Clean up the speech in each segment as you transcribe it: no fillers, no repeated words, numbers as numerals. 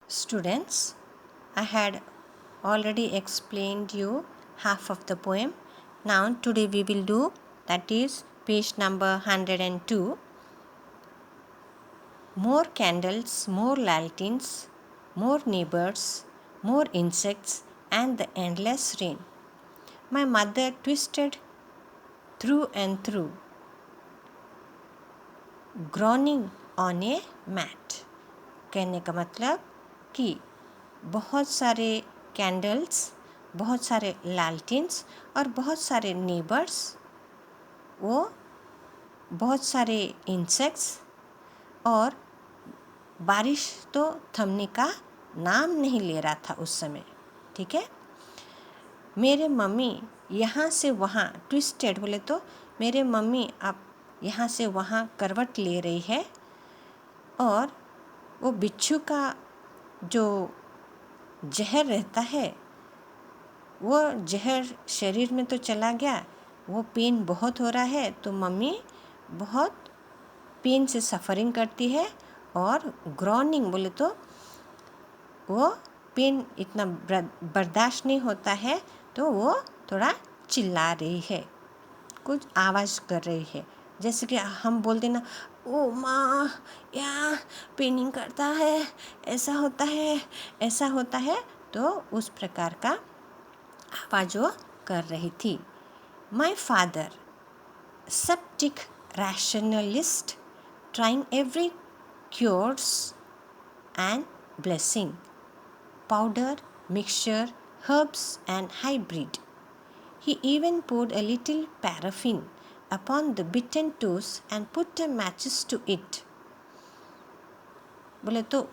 Students, I had already explained you half of the poem. Now today we will do, that is page number 102. More candles, more lanterns, more neighbors, more insects, and the endless rain. My mother twisted through and through, groaning on a mat. कहने का मतलब कि बहुत सारे candles, बहुत सारे लालटेन्स और बहुत सारे नेबर्स, वो बहुत सारे इंसेक्ट्स और बारिश तो थमने का नाम नहीं ले रहा था उस समय. ठीक है. मेरे मम्मी यहाँ से वहाँ, ट्विस्टेड बोले तो मेरे मम्मी अब यहाँ से वहाँ करवट ले रही है और वो बिच्छू का जो जहर रहता है वो जहर शरीर में तो चला गया, वो पेन बहुत हो रहा है, तो मम्मी बहुत पेन से सफ़रिंग करती है और ग्रॉनिंग बोले तो वो पेन इतना बर्दाश्त नहीं होता है, तो वो थोड़ा चिल्ला रही है, कुछ आवाज़ कर रही है. जैसे कि हम बोलते ना, ओ माँ या पेनिंग करता है, ऐसा होता है, ऐसा होता है, तो उस प्रकार का आवाज़ वो कर रही थी. My father, septic rationalist, trying every cures and blessing, powder, mixture, herbs and hybrid. He even poured a little paraffin upon the bitten toes and put a matches to it. बोले तो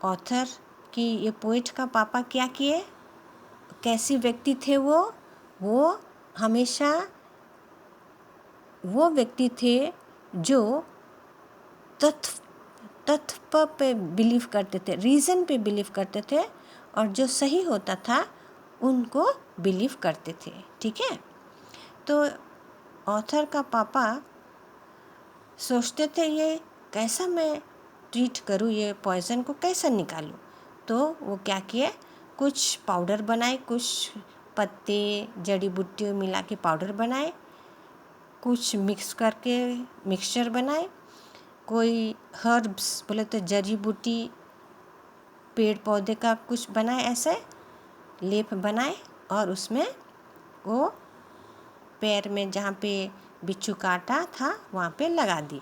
ऑथर की, ये poet का पापा क्या किए, कैसी व्यक्ति थे वो हमेशा वो व्यक्ति थे जो तथ्य पे बिलीव करते थे, रीज़न पे बिलीव करते थे, और जो सही होता था उनको बिलीव करते थे. ठीक है. तो ऑथर का पापा सोचते थे ये कैसा मैं ट्रीट करूँ, ये पॉइज़न को कैसा निकालूँ. तो वो क्या किए, कुछ पाउडर बनाए, कुछ पत्ते जड़ी बूटी मिला के पाउडर बनाए, कुछ मिक्स करके मिक्सचर बनाए, कोई हर्ब्स बोले तो जड़ी बूटी पेड़ पौधे का कुछ बनाए, ऐसे लेप बनाए और उसमें वो पैर में जहाँ पे बिच्छू काटा था वहाँ पे लगा दी.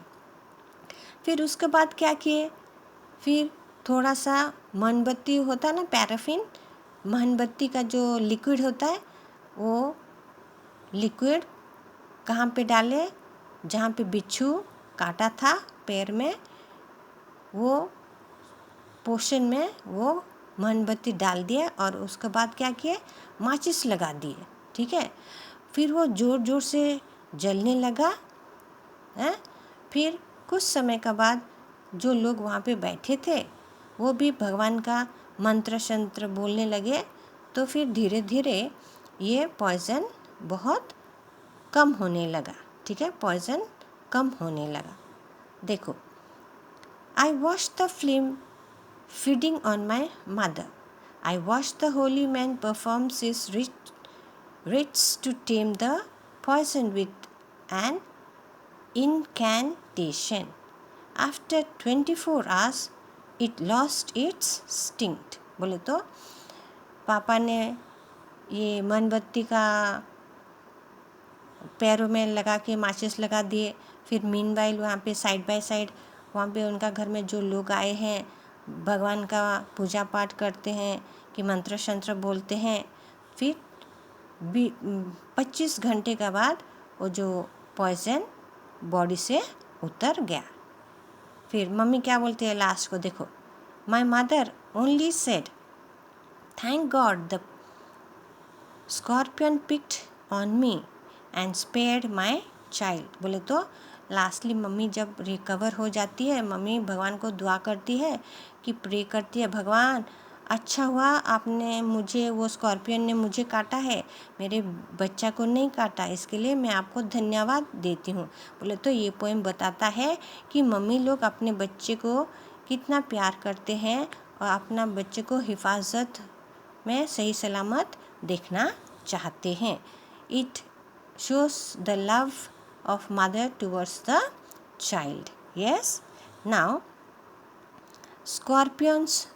फिर उसके बाद क्या किए, फिर थोड़ा सा मोमबत्ती होता ना, पैराफिन, मोमबत्ती का जो लिक्विड होता है, वो लिक्विड कहाँ पे डाले, जहाँ पे बिच्छू काटा था पैर में, वो पोर्शन में वो मोमबत्ती डाल दिए और उसके बाद क्या किए, माचिस लगा दिए. ठीक है. फिर वो ज़ोर ज़ोर से जलने लगा है. फिर कुछ समय के बाद जो लोग वहाँ पे बैठे थे वो भी भगवान का मंत्र शंत्र बोलने लगे. तो फिर धीरे धीरे ये पॉइज़न बहुत कम होने लगा. ठीक है. पॉइज़न कम होने लगा. देखो, I watch the film feeding on my mother. I watched the holy man performs his rites to tame the poison with an incantation. After 24 hours, it lost its sting. बोले तो पापा ने ये मोमबत्ती का पैरों में लगा के माचिस लगा दिए. फिर मीनवाइल वहाँ पे साइड बाय साइड, वहाँ पे उनका घर में जो लोग आए हैं भगवान का पूजा पाठ करते हैं कि मंत्र शंत्र बोलते हैं. फिर 25 घंटे के बाद वो जो पॉइज़न बॉडी से उतर गया. फिर मम्मी क्या बोलते हैं लास्ट को, देखो, my mother only said thank God the scorpion picked on me and spared my child. बोले तो लास्टली मम्मी जब रिकवर हो जाती है, मम्मी भगवान को दुआ करती है कि प्रे करती है, भगवान अच्छा हुआ आपने मुझे, वो स्कॉर्पियन ने मुझे काटा है, मेरे बच्चा को नहीं काटा, इसके लिए मैं आपको धन्यवाद देती हूँ. बोले तो ये पोएम बताता है कि मम्मी लोग अपने बच्चे को कितना प्यार करते हैं और अपना बच्चे को हिफाजत में सही सलामत देखना चाहते हैं. It shows the love of mother towards the child. Yes. Now, scorpions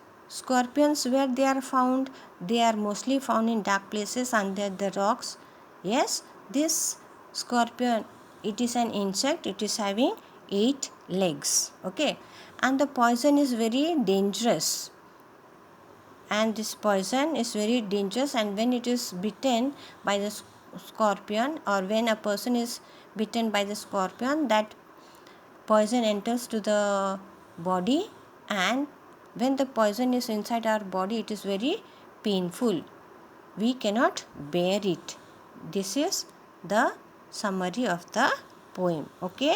where they are found, they are mostly found in dark places under the rocks. Yes, this scorpion, it is an insect, it is having 8 legs. Okay, and the poison is very dangerous, and this poison is very dangerous, and when it is bitten by the scorpion, or when a person is bitten by the scorpion, that poison enters to the body, and when the poison is inside our body, it is very painful. We cannot bear it. This is the summary of the poem. Okay.